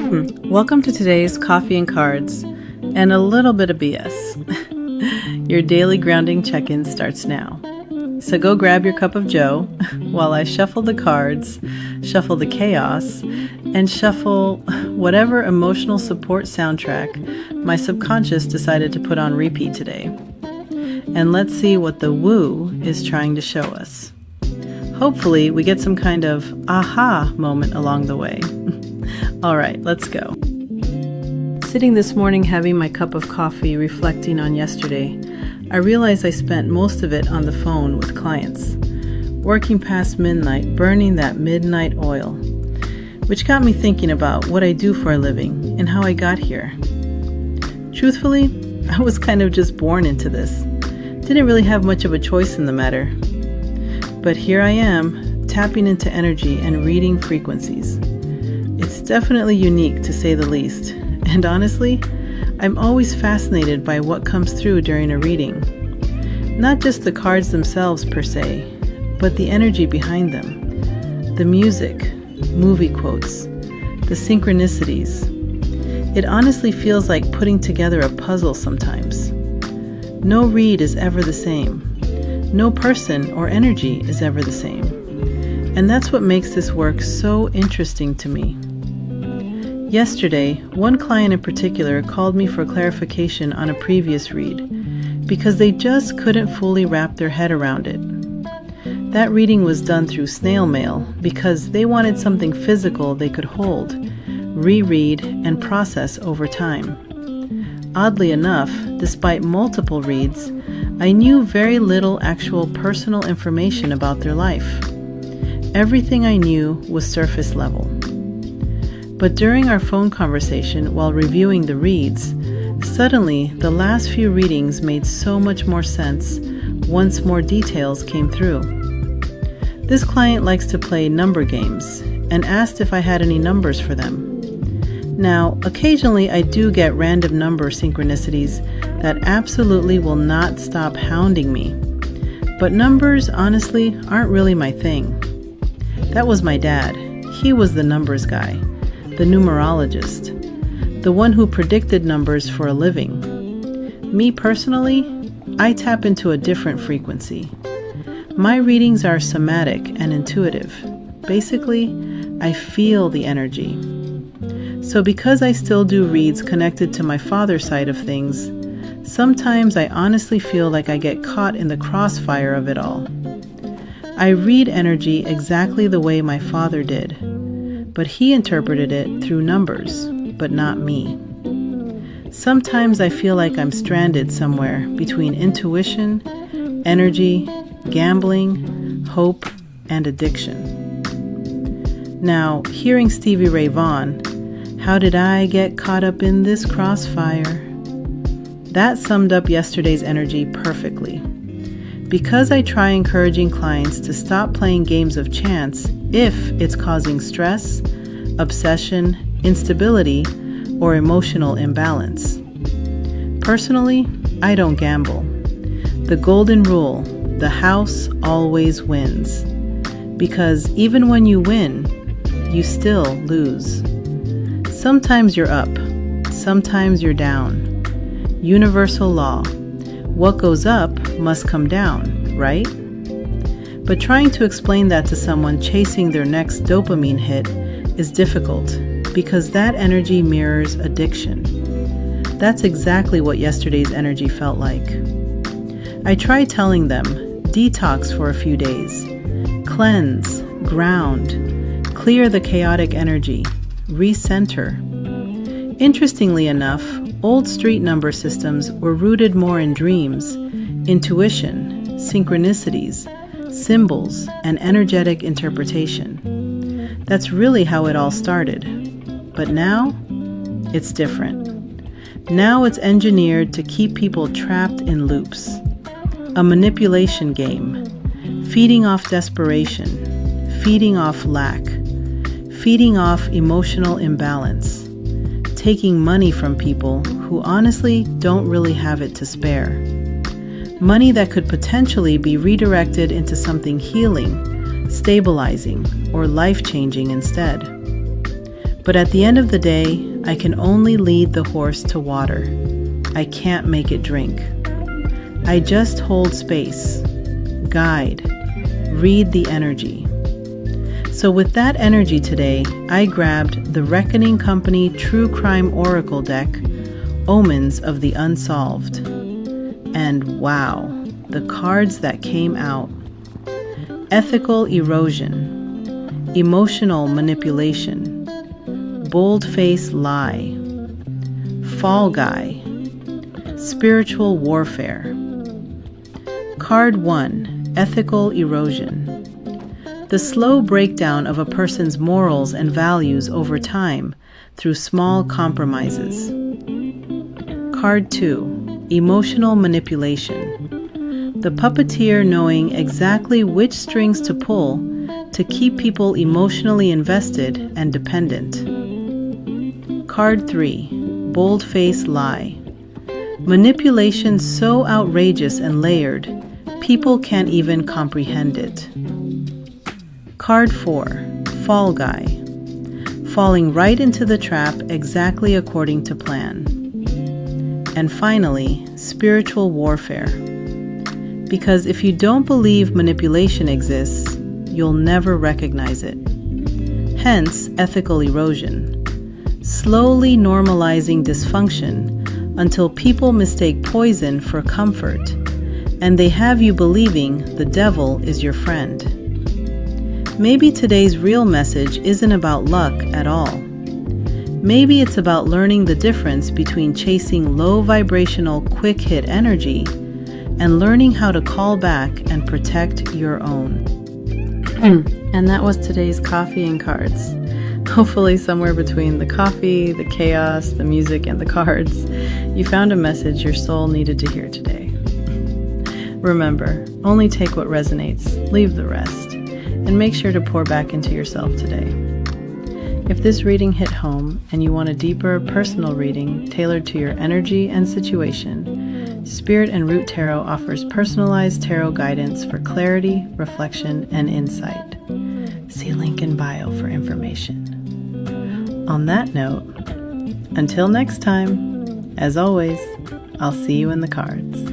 Welcome to today's Coffee and Cards and a little bit of BS. Your daily grounding check-in starts now. So go grab your cup of joe while I shuffle the cards, shuffle the chaos, and shuffle whatever emotional support soundtrack my subconscious decided to put on repeat today. And let's see what the woo is trying to show us. Hopefully we get some kind of aha moment along the way. All right, let's go. Sitting this morning having my cup of coffee, reflecting on yesterday, I realized I spent most of it on the phone with clients, working past midnight, burning that midnight oil, which got me thinking about what I do for a living and how I got here. Truthfully, I was kind of just born into this. Didn't really have much of a choice in the matter. But here I am, tapping into energy and reading frequencies. It's definitely unique, to say the least, and honestly, I'm always fascinated by what comes through during a reading. Not just the cards themselves per se, but the energy behind them, the music, movie quotes, the synchronicities. It honestly feels like putting together a puzzle sometimes. No read is ever the same. No person or energy is ever the same. And that's what makes this work so interesting to me. Yesterday, one client in particular called me for clarification on a previous read because they just couldn't fully wrap their head around it. That reading was done through snail mail because they wanted something physical they could hold, reread, and process over time. Oddly enough, despite multiple reads, I knew very little actual personal information about their life. Everything I knew was surface level. But during our phone conversation while reviewing the reads, suddenly the last few readings made so much more sense once more details came through. This client likes to play number games and asked if I had any numbers for them. Now, occasionally I do get random number synchronicities that absolutely will not stop hounding me. But numbers, honestly, aren't really my thing. That was my dad. He was the numbers guy, the numerologist, the one who predicted numbers for a living. Me personally, I tap into a different frequency. My readings are somatic and intuitive. Basically, I feel the energy. So because I still do reads connected to my father's side of things, sometimes I honestly feel like I get caught in the crossfire of it all. I read energy exactly the way my father did, but he interpreted it through numbers, but not me. Sometimes I feel like I'm stranded somewhere between intuition, energy, gambling, hope, and addiction. Now, hearing Stevie Ray Vaughan, "How did I get caught up in this crossfire?" That summed up yesterday's energy perfectly. Because I try encouraging clients to stop playing games of chance if it's causing stress, obsession, instability, or emotional imbalance. Personally, I don't gamble. The golden rule, the house always wins. Because even when you win, you still lose. Sometimes you're up, sometimes you're down. Universal law. What goes up must come down, right? But trying to explain that to someone chasing their next dopamine hit is difficult because that energy mirrors addiction. That's exactly what yesterday's energy felt like. I tried telling them, detox for a few days, cleanse, ground, clear the chaotic energy, recenter. Interestingly enough, old street number systems were rooted more in dreams, intuition, synchronicities, symbols, and energetic interpretation. That's really how it all started. But now, it's different. Now it's engineered to keep people trapped in loops. A manipulation game, feeding off desperation, feeding off lack, feeding off emotional imbalance, taking money from people who honestly don't really have it to spare. Money that could potentially be redirected into something healing, stabilizing, or life-changing instead. But at the end of the day, I can only lead the horse to water. I can't make it drink. I just hold space, guide, read the energy. So with that energy today, I grabbed the Reckoning Company True Crime Oracle deck, Omens of the Unsolved. And wow, the cards that came out. Ethical erosion, emotional manipulation, Boldface Lie, Fall Guy, spiritual warfare. Card 1, Ethical Erosion. The slow breakdown of a person's morals and values over time through small compromises. Card 2, Emotional Manipulation. The puppeteer knowing exactly which strings to pull to keep people emotionally invested and dependent. Card 3, Boldface Lie. Manipulation so outrageous and layered, people can't even comprehend it. Card 4, Fall Guy. Falling right into the trap exactly according to plan. And finally, spiritual warfare. Because if you don't believe manipulation exists, you'll never recognize it. Hence, ethical erosion. Slowly normalizing dysfunction until people mistake poison for comfort, and they have you believing the devil is your friend. Maybe today's real message isn't about luck at all. Maybe it's about learning the difference between chasing low vibrational quick hit energy and learning how to call back and protect your own. And that was today's coffee and cards. Hopefully somewhere between the coffee, the chaos, the music, and the cards, you found a message your soul needed to hear today. Remember, only take what resonates, leave the rest, and make sure to pour back into yourself today. If this reading hit home and you want a deeper, personal reading tailored to your energy and situation, Spirit and Root Tarot offers personalized tarot guidance for clarity, reflection, and insight. See link in bio for information. On that note, until next time, as always, I'll see you in the cards.